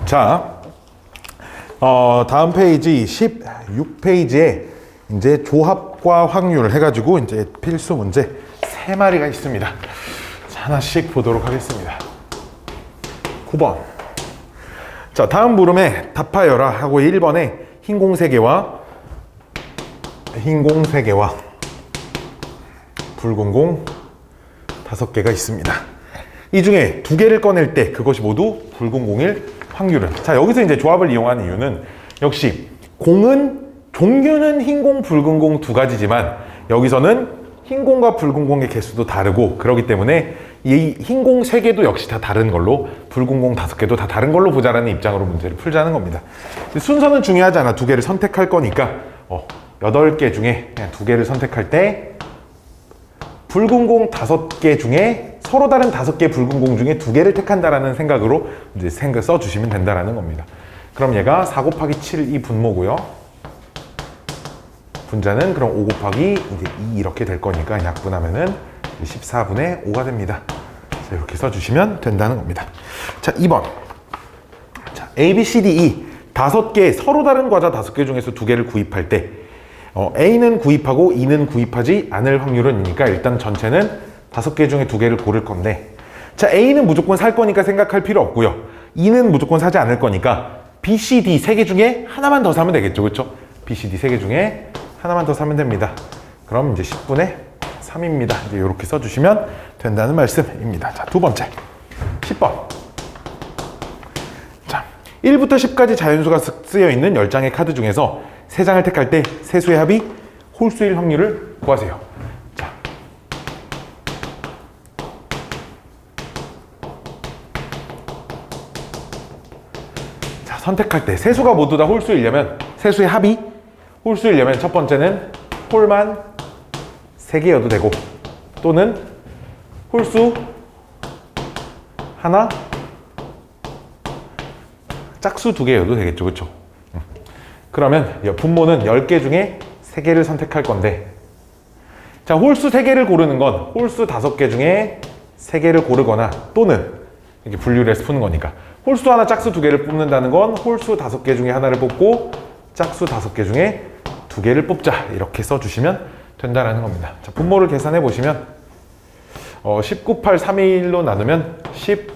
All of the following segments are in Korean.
자, 다음 페이지 16페이지에 이제 조합과 확률 해가지고 이제 필수 문제 3마리가 있습니다. 자, 하나씩 보도록 하겠습니다. 9번. 자, 다음 물음에 답하여라 하고 1번에 흰 공 3개와 붉은 공 5개가 있습니다. 이 중에 2개를 꺼낼 때 그것이 모두 붉은 공일 확률은? 자, 여기서 이제 조합을 이용하는 이유는 역시 공은 종류는 흰 공, 붉은 공 2가지지만 여기서는 흰 공과 붉은 공의 개수도 다르고 그렇기 때문에 이 흰 공 3개도 역시 다 다른 걸로 붉은 공 5개도 다 다른 걸로 보자라는 입장으로 문제를 풀자는 겁니다. 순서는 중요하지 않아. 2개를 선택할 거니까 8개 중에 그냥 2개를 선택할 때 붉은 공 5개 중에 서로 다른 5개 붉은 공 중에 2개를 택한다라는 생각으로 이제 써주시면 된다라는 겁니다. 그럼 얘가 4 곱하기 7 이 분모고요. 분자는 그럼 5 곱하기 이제 2 이렇게 될 거니까 약분하면은 14분의 5가 됩니다. 자, 이렇게 써주시면 된다는 겁니다. 자, 2번. 자, A, B, C, D, E 5개 서로 다른 과자 5개 중에서 2개를 구입할 때 A는 구입하고 E는 구입하지 않을 확률은이니까 일단 전체는 5개 중에 2개를 고를 건데, 자, A는 무조건 살 거니까 생각할 필요 없고요. E는 무조건 사지 않을 거니까 B, C, D 3개 중에 하나만 더 사면 되겠죠. 그렇죠? B, C, D 3개 중에 하나만 더 사면 됩니다. 그럼 이제 10분의 3입니다. 이제 이렇게 써주시면 된다는 말씀입니다. 자, 2번째 10번. 자, 1부터 10까지 자연수가 쓰여 있는 10장의 카드 중에서 3장을 택할 때 세수의 합이 홀수일 확률을 구하세요. 자, 선택할 때 세수가 모두 다 홀수이려면 세수의 합이 홀수이려면 첫 번째는 홀만 3개여도 되고 또는 홀수 하나 짝수 2개여도 되겠죠. 그렇죠? 그러면 분모는 10개 중에 3개를 선택할 건데, 자, 홀수 3개를 고르는 건 홀수 5개 중에 3개를 고르거나 또는 이렇게 분류를 해서 푸는 거니까 홀수 하나 짝수 2개를 뽑는다는 건 홀수 5개 중에 하나를 뽑고 짝수 5개 중에 2개를 뽑자 이렇게 써주시면 된다라는 겁니다. 자, 분모를 계산해 보시면 19, 8, 3의 1로 나누면 10,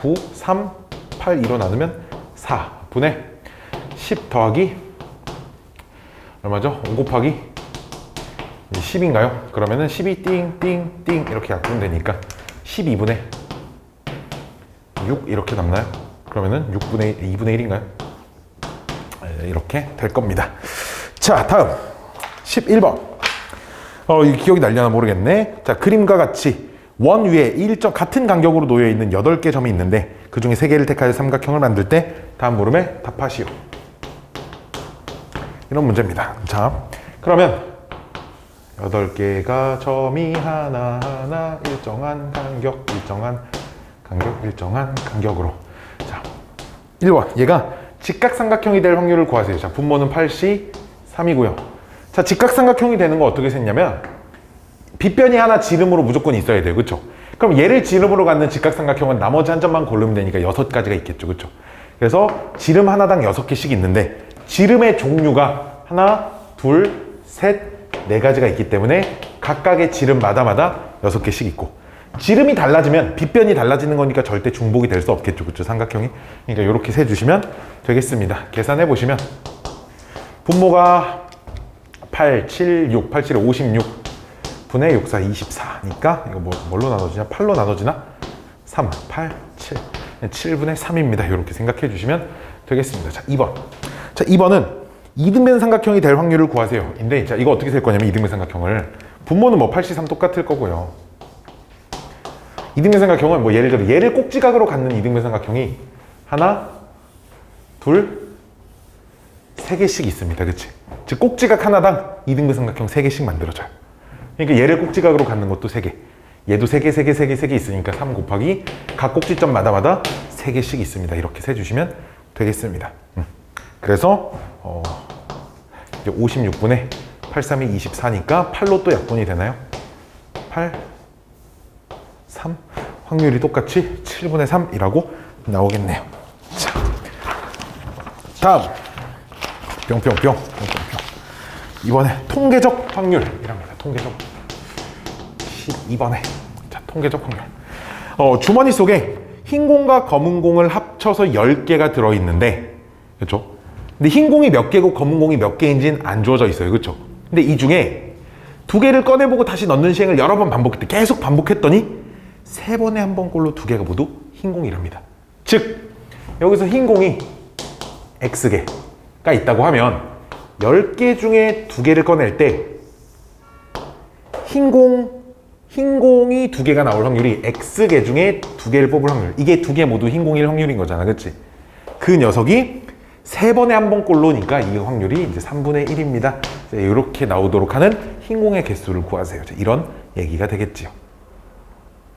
9, 3, 8, 2로 나누면 4분의 10 더하기 얼마죠? 5 곱하기 10인가요? 그러면은 12 띵띵띵 이렇게 약분되니까 12분의 6 이렇게 남나요? 그러면은 2분의 1인가요? 이렇게 될 겁니다. 자, 다음 11번. 이 기억이 날려나 모르겠네. 자, 그림과 같이 원 위에 일정 같은 간격으로 놓여 있는 8개 점이 있는데 그 중에 3개를 택하여 삼각형을 만들 때 다음 물음에 답하시오. 이런 문제입니다. 자, 그러면 8개가 점이 하나하나 일정한 간격, 일정한 간격으로. 자, 1번. 얘가 직각삼각형이 될 확률을 구하세요. 자, 분모는 8C 3이고요. 자, 직각삼각형이 되는 거 어떻게 생냐면 빗변이 하나 지름으로 무조건 있어야 돼요. 그렇죠? 그럼 얘를 지름으로 갖는 직각삼각형은 나머지 한 점만 고르면 되니까 6가지가 있겠죠. 그렇죠? 그래서 지름 하나당 6개씩 있는데 지름의 종류가 하나, 둘, 셋, 4가지가 있기 때문에 각각의 지름마다 6개씩 있고, 지름이 달라지면 빗변이 달라지는 거니까 절대 중복이 될 수 없겠죠. 그렇죠? 삼각형이. 그러니까 이렇게 세주시면 되겠습니다. 계산해 보시면 분모가 8, 7, 6, 8, 7, 56 분의 6, 4, 24니까 이거 뭘로 나눠지냐? 8로 나눠지나? 3, 8, 7 7분의 3입니다. 이렇게 생각해 주시면 되겠습니다. 자, 2번. 자, 2번은 이등변 삼각형이 될 확률을 구하세요. 인데, 자, 이거 어떻게 될 거냐면 이등변 삼각형을 분모는 8C3 똑같을 거고요. 이등변 삼각형은 예를 들어 얘를 꼭지각으로 갖는 이등변 삼각형이 하나, 둘, 3개씩 있습니다. 그치? 즉 꼭지각 하나당 이등변 삼각형 3개씩 만들어져요. 그러니까 얘를 꼭지각으로 갖는 것도 3개, 얘도 3개, 3개, 3개, 3개 있으니까 3 곱하기 각 꼭지점마다 3개씩 있습니다. 이렇게 세주시면 되겠습니다. 그래서 이제 56분의 8, 3이 24니까 8로 또 약분이 되나요? 8, 3 확률이 똑같이 7분의 3이라고 나오겠네요. 자, 다음 뿅뿅뿅. 이번에 통계적 확률이랍니다. 통계적 12번에 자, 통계적 확률. 주머니 속에 흰 공과 검은 공을 합쳐서 10개가 들어있는데, 그렇죠? 근데 흰 공이 몇 개고 검은 공이 몇 개인지는 안 주어져 있어요. 그렇죠? 근데 이 중에 2개를 꺼내보고 다시 넣는 시행을 여러 번 반복했대. 계속 반복했더니 3번에 한 번 꼴로 2개가 모두 흰 공이랍니다. 즉 여기서 흰 공이 X개가 있다고 하면 10개 중에 2개를 꺼낼 때 흰 공이 2개가 나올 확률이 X개 중에 2개를 뽑을 확률. 이게 2개 모두 흰 공일 확률인 거잖아. 그치? 그 녀석이 3번에 한 번 꼴로니까 이 확률이 이제 3분의 1입니다. 이렇게 나오도록 하는 흰 공의 개수를 구하세요. 이런 얘기가 되겠지요.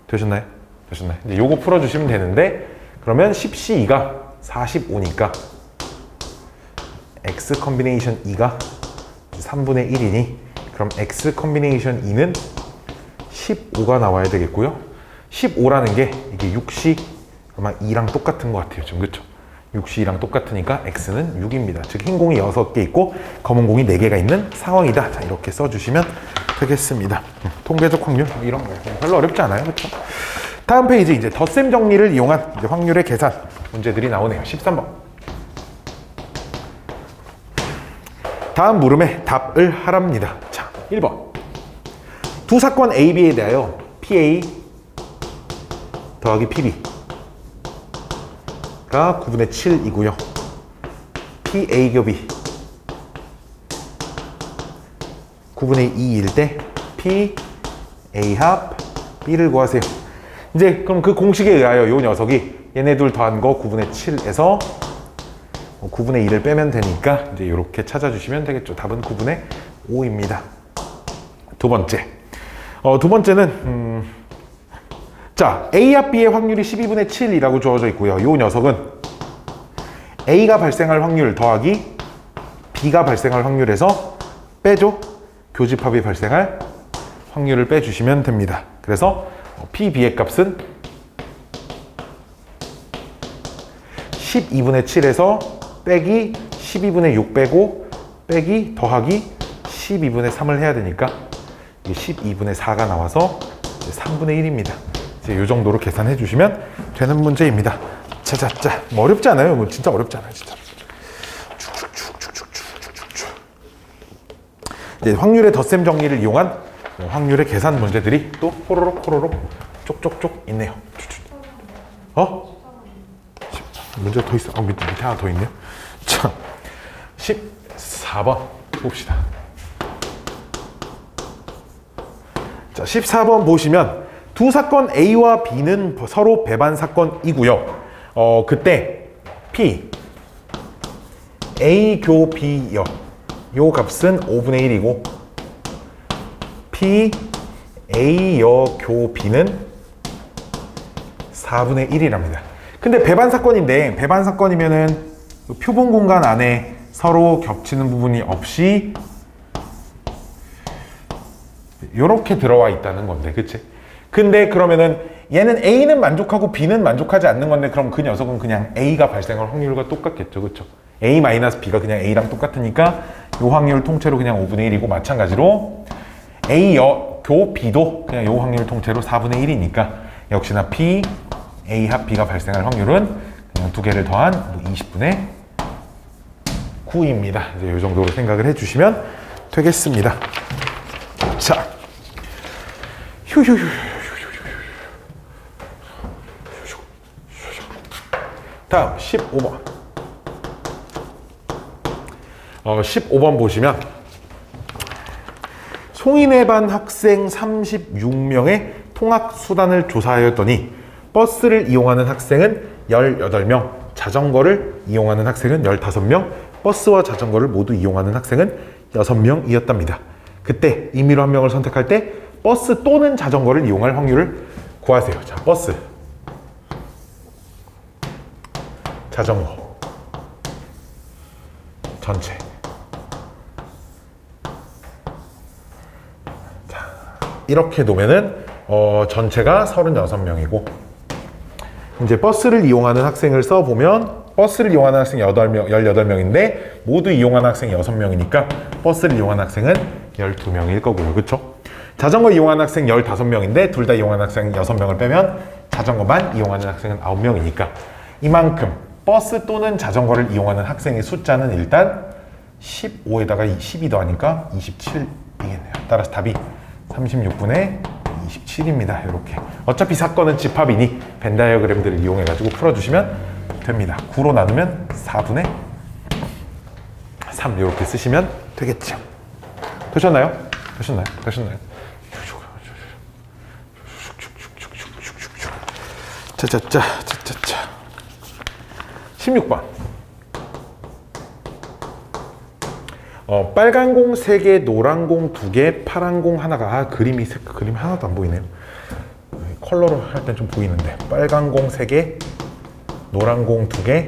되셨나요? 되셨나요? 이제 요거 풀어주시면 되는데, 그러면 10C2가 45니까 X 컨비네이션 2가 3분의 1이니, 그럼 X 컨비네이션 2는 15가 나와야 되겠고요. 15라는 게 이게 6C 아마 2랑 똑같은 것 같아요. 지금 그쵸? 6C랑 똑같으니까 X는 6입니다. 즉 흰 공이 6개 있고 검은 공이 4개가 있는 상황이다. 자, 이렇게 써주시면 되겠습니다. 통계적 확률 이런 거예요. 별로 어렵지 않아요. 그렇죠? 다음 페이지 이제 덧셈 정리를 이용한 이제 확률의 계산 문제들이 나오네요. 13번. 다음 물음에 답을 하랍니다. 자, 1번. 두 사건 A, B에 대하여 PA 더하기 PB 가 9분의 7이고요. PA 곱이 9분의 2일 때 PA 합 B를 구하세요. 이제 그럼 그 공식에 의하여 이 녀석이 얘네 둘 더한 거 9분의 7에서 9분의 2를 빼면 되니까 이제 이렇게 찾아주시면 되겠죠. 답은 9분의 5입니다. 두 번째. 두 번째는 자, A 합 B의 확률이 12분의 7이라고 주어져 있고요. 이 녀석은 A가 발생할 확률 더하기 B가 발생할 확률에서 빼죠. 교집합이 발생할 확률을 빼주시면 됩니다. 그래서 P, B의 값은 12분의 7에서 빼기 12분의 6 빼고 빼기 더하기 12분의 3을 해야 되니까 12분의 4가 나와서 3분의 1입니다. 이 정도로 계산해 주시면 되는 문제입니다. 자자자, 뭐 어렵지 않아요. 뭐 진짜 어렵지 않아요. 진짜. 이제 확률의 덧셈 정리를 이용한 확률의 계산 문제들이 또 호로록 쪽쪽쪽 있네요. 문제 더 있어. 밑에 하나 더 있네요. 자, 14번 봅시다. 자, 14번 보시면 두 사건 A와 B는 서로 배반 사건이고요. 그때 P, A 교 B요. 요 값은 5분의 1이고 P, A여 교 B는 4분의 1이랍니다. 근데 배반 사건인데, 배반 사건이면은 표본 공간 안에 서로 겹치는 부분이 없이 이렇게 들어와 있다는 건데, 그치? 근데 그러면은 얘는 A는 만족하고 B는 만족하지 않는 건데, 그럼 그 녀석은 그냥 A가 발생할 확률과 똑같겠죠, 그쵸? A-B가 그냥 A랑 똑같으니까 요 확률 통째로 그냥 5분의 1이고, 마찬가지로 A여 교 B도 그냥 요 확률 통째로 4분의 1이니까 역시나 P, A 합 B가 발생할 확률은 그냥 두 개를 더한 20분의 9입니다. 이제 이 정도로 생각을 해주시면 되겠습니다. 자, 다음 15번. 15번 보시면 송인회 반 학생 36명의 통학 수단을 조사하였더니 버스를 이용하는 학생은 18명, 자전거를 이용하는 학생은 15명, 버스와 자전거를 모두 이용하는 학생은 6명이었답니다. 그때 임의로 한 명을 선택할 때 버스 또는 자전거를 이용할 확률을 구하세요. 자, 버스, 자전거, 전체. 자, 이렇게 놓으면은 전체가 36명이고, 이제 버스를 이용하는 학생을 써보면 버스를 이용하는 학생이 18명인데 모두 이용하는 학생이 6명이니까 버스를 이용하는 학생은 12명일 거고요. 그쵸? 자전거 이용하는 학생 15명인데 둘 다 이용하는 학생 6명을 빼면 자전거만 이용하는 학생은 9명이니까 이만큼 버스 또는 자전거를 이용하는 학생의 숫자는 일단 15에다가 12 더하니까 27이겠네요. 따라서 답이 36분의 27입니다. 이렇게. 어차피 사건은 집합이니 벤 다이어그램들을 이용해가지고 풀어주시면 됩니다. 9로 나누면 4분의 3 이렇게 쓰시면 되겠죠. 되셨나요? 되셨나요? 되셨나요? 짜짜짜 16번 빨간 공 3개, 노란 공 2개, 파란 공 하나가 그림이 하나도 안 보이네요. 컬러로 할 땐 좀 보이는데 빨간 공 3개, 노란 공 2개,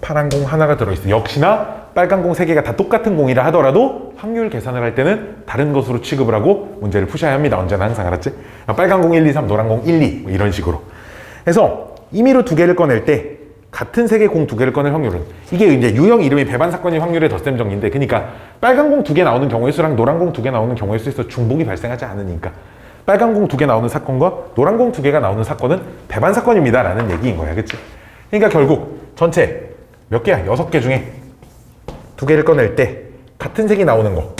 파란 공 하나가 들어있어요. 역시나 빨간 공 3개가 다 똑같은 공이라 하더라도 확률 계산을 할 때는 다른 것으로 취급을 하고 문제를 푸셔야 합니다. 언제나 항상. 알았지? 빨간 공 1, 2, 3, 노란 공 1, 2 뭐 이런 식으로. 그래서 임의로 2개를 꺼낼 때 같은 색의 공 2개를 꺼낼 확률은 이게 이제 유형 이름이 배반 사건의 확률의 덧셈 정리인데 그러니까 빨간 공 2개 나오는 경우의 수랑 노란 공 2개 나오는 경우의 수에서 중복이 발생하지 않으니까 빨간 공 2개 나오는 사건과 노란 공 2개가 나오는 사건은 배반 사건입니다 라는 얘기인 거야. 그치? 그러니까 결국 전체 몇 개야? 6개 중에 2개를 꺼낼 때 같은 색이 나오는 거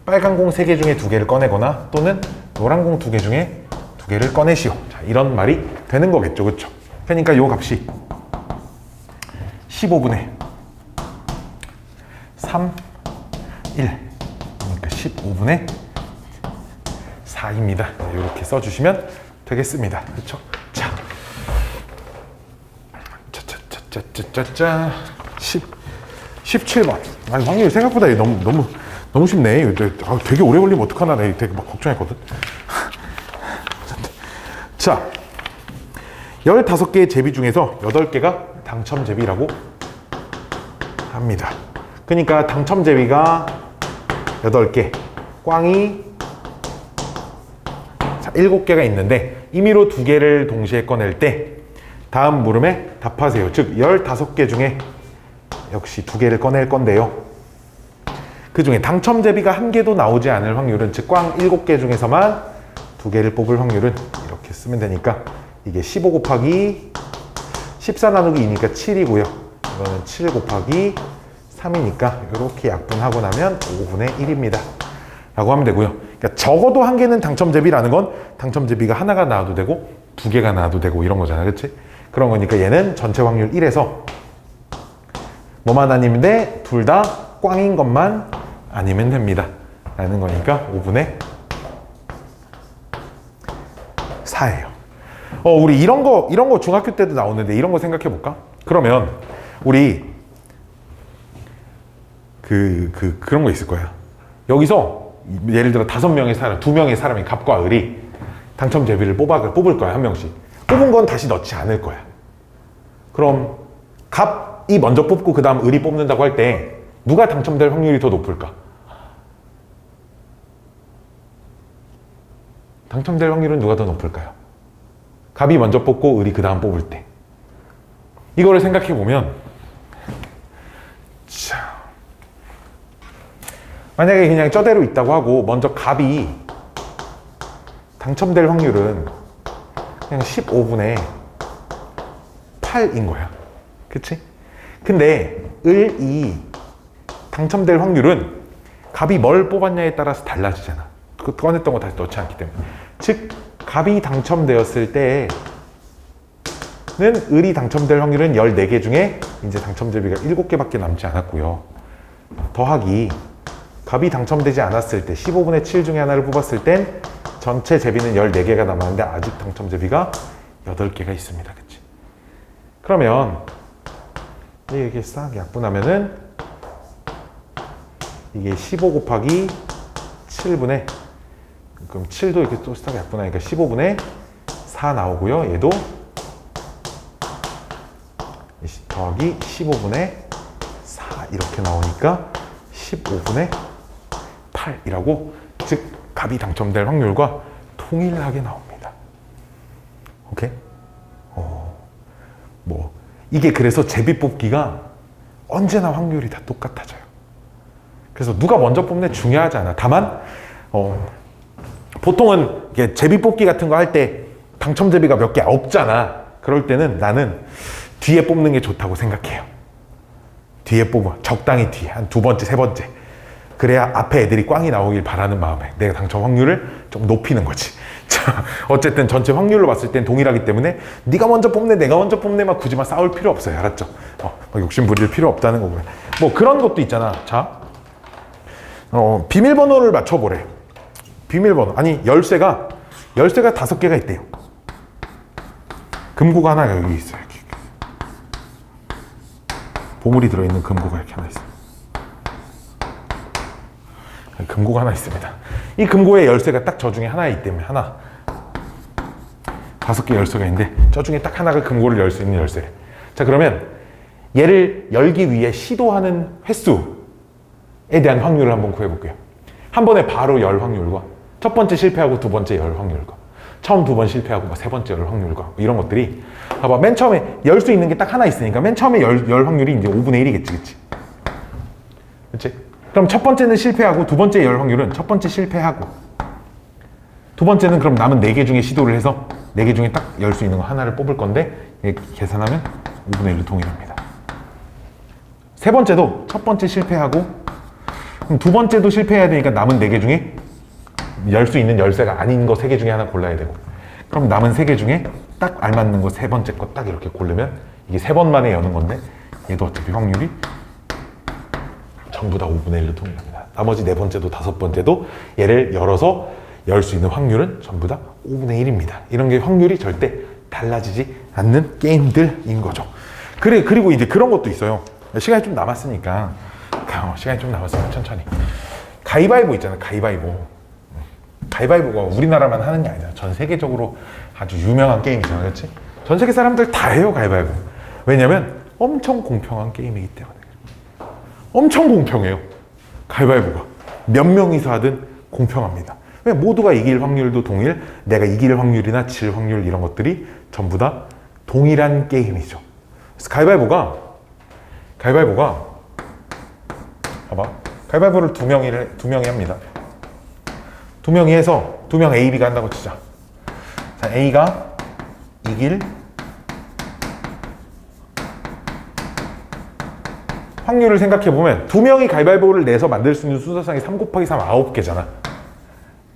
빨간 공 3개 중에 2개를 꺼내거나 또는 노란 공 2개 중에 2개를 꺼내시오. 자, 이런 말이 되는 거겠죠. 그쵸? 그러니까 요 값이 15분의 3, 1 그러니까 15분의 4입니다. 이렇게 써주시면 되겠습니다. 그렇죠? 자, 짜짜짜짜짜짜 17번. 아니, 확률이 생각보다 너무 쉽네. 되게 오래 걸리면 어떡하나 내가 되게 막 걱정했거든. 자, 15개의 제비 중에서 8개가 당첨 제비라고 합니다. 그러니까 당첨 제비가 8개, 꽝이 7개가 있는데 임의로 2개를 동시에 꺼낼 때 다음 물음에 답하세요. 즉 15개 중에 역시 2개를 꺼낼 건데요. 그 중에 당첨 제비가 1개도 나오지 않을 확률은 즉 꽝 7개 중에서만 2개를 뽑을 확률은 이렇게 쓰면 되니까 이게 15 곱하기 14 나누기 2니까 7이고요. 이거는 7 곱하기 3이니까 이렇게 약분하고 나면 5분의 1입니다. 라고 하면 되고요. 그러니까 적어도 1개는 당첨 제비라는 건 당첨 제비가 하나가 나와도 되고 2개가 나와도 되고 이런 거잖아. 그치? 그런 거니까 얘는 전체 확률 1에서 뭐만 아니면 둘 다 꽝인 것만 아니면 됩니다. 라는 거니까 5분의 4예요. 우리 이런 거 중학교 때도 나오는데 이런 거 생각해 볼까? 그러면 우리 그런 거 있을 거야. 여기서 예를 들어 5명의 사람, 2명의 사람이 갑과 을이 당첨 제비를 뽑을 거야. 한 명씩. 뽑은 건 다시 넣지 않을 거야. 그럼 갑이 먼저 뽑고 그 다음 을이 뽑는다고 할 때 누가 당첨될 확률이 더 높을까? 당첨될 확률은 누가 더 높을까요? 갑이 먼저 뽑고 을이 그 다음 뽑을 때. 이거를 생각해 보면 자, 만약에 그냥 저대로 있다고 하고 먼저 갑이 당첨될 확률은 그냥 15분의 8인 거야. 그치? 근데 을이 당첨될 확률은 갑이 뭘 뽑았냐에 따라서 달라지잖아. 그 꺼냈던 거 다시 넣지 않기 때문에. 즉 갑이 당첨되었을 때는 을이 당첨될 확률은 14개 중에 이제 당첨 제비가 7개밖에 남지 않았고요. 더하기 갑이 당첨되지 않았을 때 15분의 7 중에 하나를 뽑았을 땐 전체 제비는 14개가 남았는데 아직 당첨 제비가 8개가 있습니다. 그치? 그러면 이렇게 싹 약분하면은 이게 15 곱하기 7분의 그럼 7도 이렇게 또 싹 약분하니까 15분의 4 나오고요. 얘도 더하기 15분의 4 이렇게 나오니까 15분의 8이라고 즉 갑이 당첨될 확률과 동일하게 나옵니다. 오케이? 뭐 이게 그래서 제비 뽑기가 언제나 확률이 다 똑같아져요. 그래서 누가 먼저 뽑네 중요하지 않아. 다만 보통은 이게 제비 뽑기 같은 거 할 때 당첨 제비가 몇 개 없잖아. 그럴 때는 나는 뒤에 뽑는 게 좋다고 생각해요. 뒤에 뽑아. 적당히 뒤에. 한 두 번째, 세 번째. 그래야 앞에 애들이 꽝이 나오길 바라는 마음에 내가 당첨 확률을 좀 높이는 거지. 자, 어쨌든 전체 확률로 봤을 땐 동일하기 때문에 네가 먼저 뽑네, 내가 먼저 뽑네 막 굳이 막 싸울 필요 없어요. 알았죠? 막 욕심 부릴 필요 없다는 거고요. 뭐 그런 것도 있잖아. 자, 비밀번호를 맞춰보래. 비밀번호. 아니, 열쇠가 5개가 있대요. 금고가 하나 여기 있어요. 여기. 보물이 들어있는 금고가 이렇게 하나 있어요. 금고가 하나 있습니다. 이 금고에 열쇠가 딱 저 중에 하나 있기 때문에 하나 5개 열쇠가 있는데 저 중에 딱 하나가 금고를 열 수 있는 열쇠래. 자, 그러면 얘를 열기 위해 시도하는 횟수에 대한 확률을 한번 구해볼게요. 한 번에 바로 열 확률과 첫 번째 실패하고 두 번째 열 확률과 처음 두 번 실패하고 세 번째 열 확률과 이런 것들이 봐봐. 맨 처음에 열 수 있는 게 딱 하나 있으니까 맨 처음에 열 확률이 이제 5분의 1이겠지. 그치? 그치? 그럼 첫 번째는 실패하고 두 번째 열 확률은 첫 번째 실패하고 두 번째는 그럼 남은 4개 중에 시도를 해서 4개 중에 딱 열 수 있는 거 하나를 뽑을 건데 계산하면 5분의 1로 동일합니다. 세 번째도 첫 번째 실패하고 그럼 두 번째도 실패해야 되니까 남은 4개 중에 열 수 있는 열쇠가 아닌 거 3개 중에 하나 골라야 되고 그럼 남은 3개 중에 딱 알맞는 거 세 번째 거 딱 이렇게 고르면 이게 3번 만에 여는 건데 얘도 어차피 확률이 전부 다 5분의 1로 동일합니다. 나머지 4번째도 5번째도 얘를 열어서 열 수 있는 확률은 전부 다 5분의 1입니다. 이런 게 확률이 절대 달라지지 않는 게임들인 거죠. 그리고 이제 그런 것도 있어요. 시간이 좀 남았으니까 천천히. 가위바위보 있잖아요. 가위바위보가 우리나라만 하는 게 아니라 전 세계적으로 아주 유명한 게임이잖아요. 그렇지? 전 세계 사람들 다 해요, 가위바위보. 왜냐면 엄청 공평한 게임이기 때문에. 엄청 공평해요. 가위바위보가. 몇 명이서 하든 공평합니다. 왜 모두가 이길 확률도 동일, 내가 이길 확률이나 질 확률 이런 것들이 전부 다 동일한 게임이죠. 그래서 가위바위보가 봐봐. 가위바위보를 두 명이 합니다. 2명이 해서 2명 A, B가 한다고 치자. 자, A가 이길 확률을 생각해보면 2명이 가위바위보를 내서 만들 수 있는 순서상이 3 곱하기 3 9개잖아.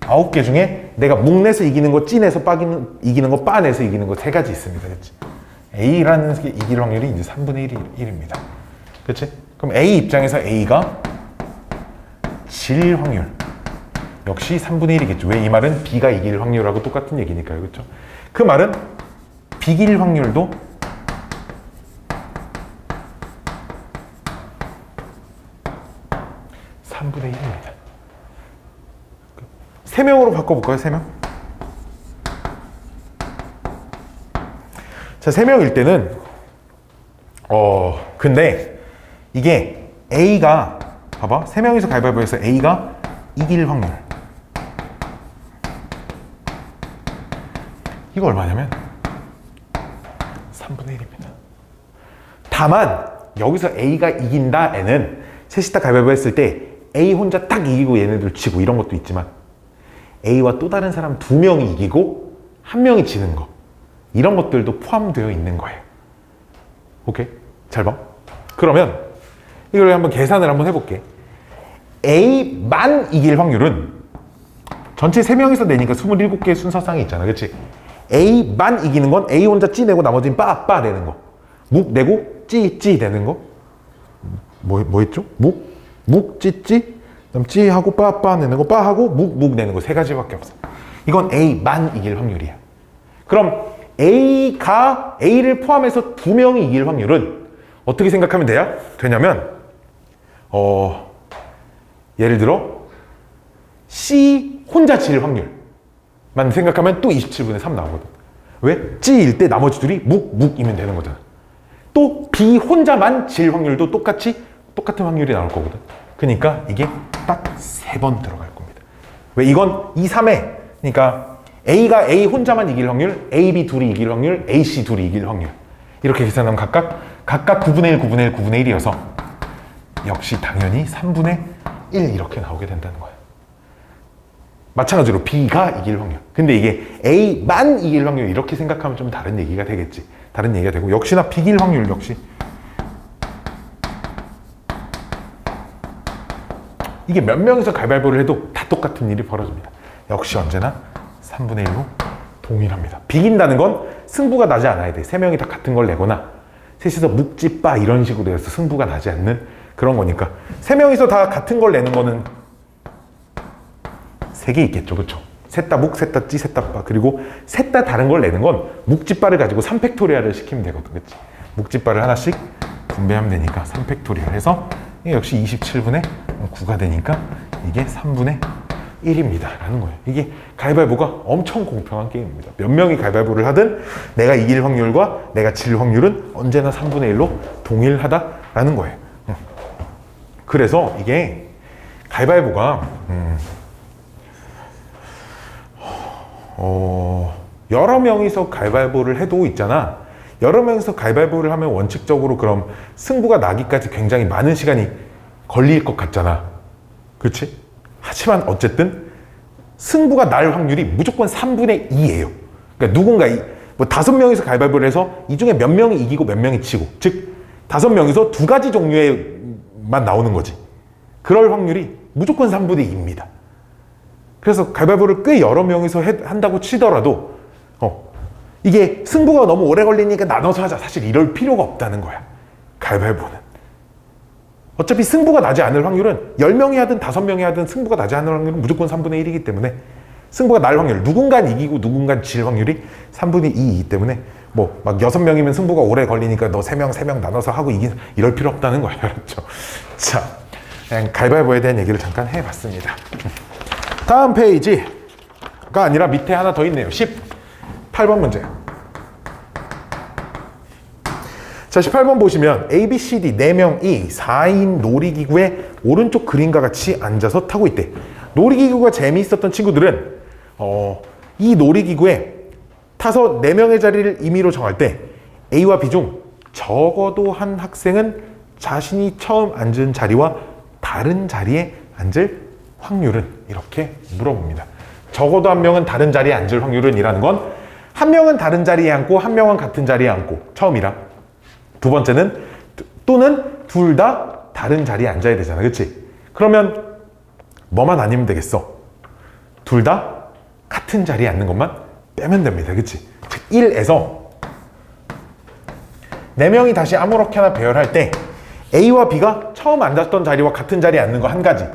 9개 중에 내가 묵 내서 이기는 거, 찌 내서 이기는 거, 빠 내서 이기는 거 3가지 있습니다. 그치? A라는 게 이길 확률이 이제 3분의 1입니다. 그치? 그럼 A 입장에서 A가 질 확률. 역시 3분의 1이겠죠. 왜 이 말은 B가 이길 확률하고 똑같은 얘기니까요. 그렇죠? 그 말은 비길 확률도 3분의 1입니다. 3명으로 바꿔볼까요? 3명? 자, 3명일 때는 근데 이게 A가 봐봐. 3명이서 가위바위보해서 A가 이길 확률 이거 얼마냐면 3분의 1입니다. 다만 여기서 A가 이긴다에는 셋이 다 가위바위보 했을 때 A 혼자 딱 이기고 얘네들 지고 이런 것도 있지만 A와 또 다른 사람 2명이 이기고 1명이 지는 거 이런 것들도 포함되어 있는 거예요. 오케이? 잘 봐. 그러면 이걸 한번 계산을 한번 해볼게. A만 이길 확률은 전체 3명이서 내니까 27개의 순서상이 있잖아. 그치? A만 이기는 건 A 혼자 찌 내고 나머지는 빠 내는 거. 묵 내고 찌 내는 거. 뭐 했죠? 묵 찌 그다음 찌 하고 빠 내는 거, 빠 하고 묵 내는 거 3가지밖에 없어. 이건 A만 이길 확률이야. 그럼 A를 포함해서 2명이 이길 확률은 어떻게 생각하면 되냐면 예를 들어 C 혼자 질 확률만 생각하면 또 27분의 3 나오거든. 왜? G일 때 나머지 둘이 묵이면 되는 거잖아. 또 B 혼자만 질 확률도 똑같은 확률이 나올 거거든. 그러니까 이게 딱 3번 들어갈 겁니다. 왜? 이건 2, 3에 그러니까 A가 A 혼자만 이길 확률, A, B 둘이 이길 확률, A, C 둘이 이길 확률 이렇게 계산하면 각각 9분의 1, 9분의 1, 9분의 1이어서 역시 당연히 3분의 1 이렇게 나오게 된다는 거예요. 마찬가지로 B가 이길 확률. 근데 이게 A만 이길 확률 이렇게 생각하면 좀 다른 얘기가 되겠지. 다른 얘기가 되고 역시나 B길 확률 역시 이게 몇 명이서 가위바위보를 해도 다 똑같은 일이 벌어집니다. 역시 언제나 3분의 1로 동일합니다. 비긴다는 건 승부가 나지 않아야 돼. 3명이 다 같은 걸 내거나 셋이서 묵찌빠 이런 식으로 해서 승부가 나지 않는 그런 거니까 3명이서 다 같은 걸 내는 거는 3개 있겠죠. 그렇죠? 셋 다 묵, 셋 다 찌, 셋 다 빠. 그리고 셋 다 다른 걸 내는 건 묵찌빠를 가지고 3팩토리얼을 시키면 되거든. 그치? 묵찌빠를 하나씩 분배하면 되니까 3팩토리얼 해서 역시 27분의 9가 되니까 이게 3분의 1입니다 라는 거예요. 이게 가위바위보가 엄청 공평한 게임입니다. 몇 명이 가위바위보를 하든 내가 이길 확률과 내가 질 확률은 언제나 3분의 1로 동일하다라는 거예요. 그래서 이게 가위바위보가 여러 명이서 가위바위보를 해도 있잖아. 여러 명이서 가위바위보를 하면 원칙적으로 그럼 승부가 나기까지 굉장히 많은 시간이 걸릴 것 같잖아. 그렇지? 하지만 어쨌든 승부가 날 확률이 무조건 3분의 2예요. 그러니까 누군가 뭐 5명이서 가위바위보를 해서 이 중에 몇 명이 이기고 몇 명이 지고, 즉 5명이서 2가지 종류에만 나오는 거지. 그럴 확률이 무조건 3분의 2입니다. 그래서 가위바위보를 꽤 여러 명이서 한다고 치더라도 이게 승부가 너무 오래 걸리니까 나눠서 하자. 사실 이럴 필요가 없다는 거야. 가위바위보는. 어차피 승부가 나지 않을 확률은 10명이 하든 5명이 하든 승부가 나지 않을 확률은 무조건 3분의 1이기 때문에 승부가 날 확률, 누군간 이기고 누군간 질 확률이 3분의 2이기 때문에 뭐 막 6명이면 승부가 오래 걸리니까 너 3명 나눠서 하고 이럴 필요 없다는 거예요. 그렇죠? 자, 그냥 가위바위보에 대한 얘기를 잠깐 해봤습니다. 다음 페이지가 아니라 밑에 하나 더 있네요. 18번 문제. 자, 18번 보시면 A, B, C, D 4명이 4인 놀이기구에 오른쪽 그림과 같이 앉아서 타고 있대. 놀이기구가 재미있었던 친구들은 이 놀이기구에 타서 4명의 자리를 임의로 정할 때 A와 B 중 적어도 한 학생은 자신이 처음 앉은 자리와 다른 자리에 앉을 확률은? 이렇게 물어봅니다. 적어도 한 명은 다른 자리에 앉을 확률은 이라는 건 한 명은 다른 자리에 앉고 한 명은 같은 자리에 앉고, 처음이라. 두 번째는 또는 둘 다 다른 자리에 앉아야 되잖아. 그치? 그러면 뭐만 아니면 되겠어? 둘 다 같은 자리에 앉는 것만 빼면 됩니다. 그치? 즉 1에서 4명이 다시 아무렇게나 배열할 때 A와 B가 처음 앉았던 자리와 같은 자리에 앉는 거 한 가지,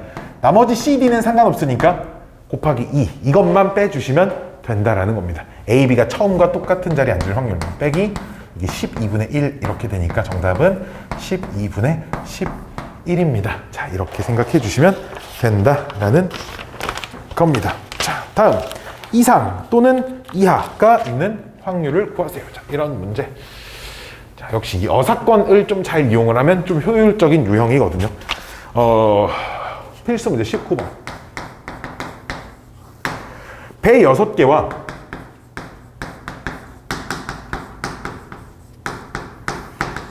나머지 C, D는 상관없으니까 곱하기 2 이것만 빼주시면 된다라는 겁니다. A, B가 처음과 똑같은 자리에 앉을 확률만 빼기 이게 12분의 1 이렇게 되니까 정답은 12분의 11입니다. 자, 이렇게 생각해 주시면 된다라는 겁니다. 자, 다음 이상 또는 이하가 있는 확률을 구하세요. 자, 이런 문제. 자, 역시 이 어사건을 좀 잘 이용을 하면 좀 효율적인 유형이거든요. 필수 문제 19번. 배 6개와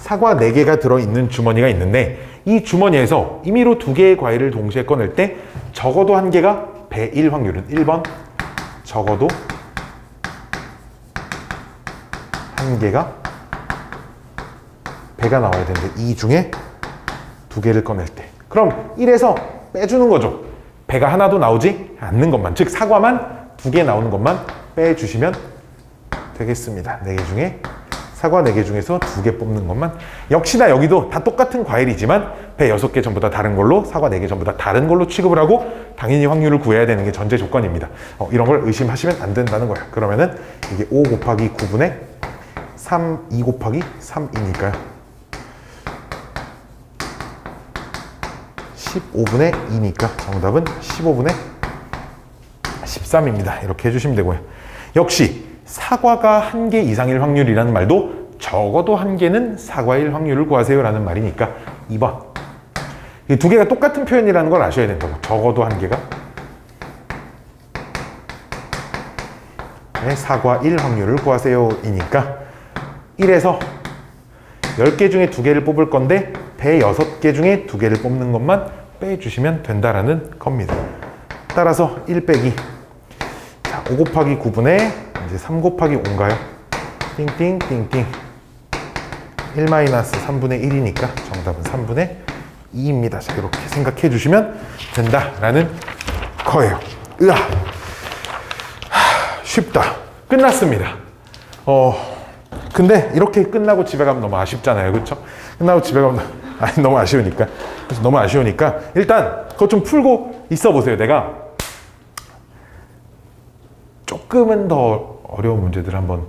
사과 4개가 들어있는 주머니가 있는데 이 주머니에서 임의로 2개의 과일을 동시에 꺼낼 때 적어도 1개가 배일 확률은 1번 적어도 1개가 배가 나와야 되는데 이 중에 2개를 꺼낼 때 그럼 1에서 빼주는 거죠. 배가 하나도 나오지 않는 것만, 즉 사과만 2개 나오는 것만 빼주시면 되겠습니다. 4개 중에 사과 4개 중에서 2개 뽑는 것만. 역시나 여기도 다 똑같은 과일이지만 배 6개 전부 다 다른 걸로, 사과 4개 전부 다 다른 걸로 취급을 하고 당연히 확률을 구해야 되는 게 전제 조건입니다. 이런 걸 의심하시면 안 된다는 거예요. 그러면은 이게 5 곱하기 9분의 3, 2 곱하기 3이니까요. 15분의 2니까 정답은 15분의 13입니다. 이렇게 해주시면 되고요. 역시 사과가 1개 이상일 확률이라는 말도 적어도 1개는 사과일 확률을 구하세요 라는 말이니까 2번. 이 2개가 똑같은 표현이라는 걸 아셔야 된다고. 적어도 1개가 사과일 확률을 구하세요 이니까 1에서 10개 중에 2개를 뽑을 건데 배 6개 중에 2개를 뽑는 것만 빼주시면 된다라는 겁니다. 따라서 1 빼기, 자, 5 곱하기 9분의 이제 3 곱하기 5인가요? 띵띵띵띵 1 마이너스 3분의 1이니까 정답은 3분의 2입니다. 자, 이렇게 생각해 주시면 된다라는 거예요. 으아, 쉽다. 끝났습니다. 근데 이렇게 끝나고 집에 가면 너무 아쉽잖아요. 그렇죠? 끝나고 집에 가면 너무 아쉬우니까. 그래서 너무 아쉬우니까 일단 그거 좀 풀고 있어 보세요. 내가 조금은 더 어려운 문제들을 한번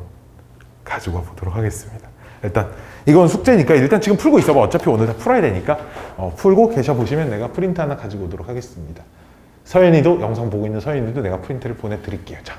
가지고 와 보도록 하겠습니다. 일단 이건 숙제니까 일단 지금 풀고 있어봐. 어차피 오늘 다 풀어야 되니까 풀고 계셔 보시면 내가 프린트 하나 가지고 오도록 하겠습니다. 서연이도, 영상 보고 있는 서연이도 내가 프린트를 보내드릴게요. 자,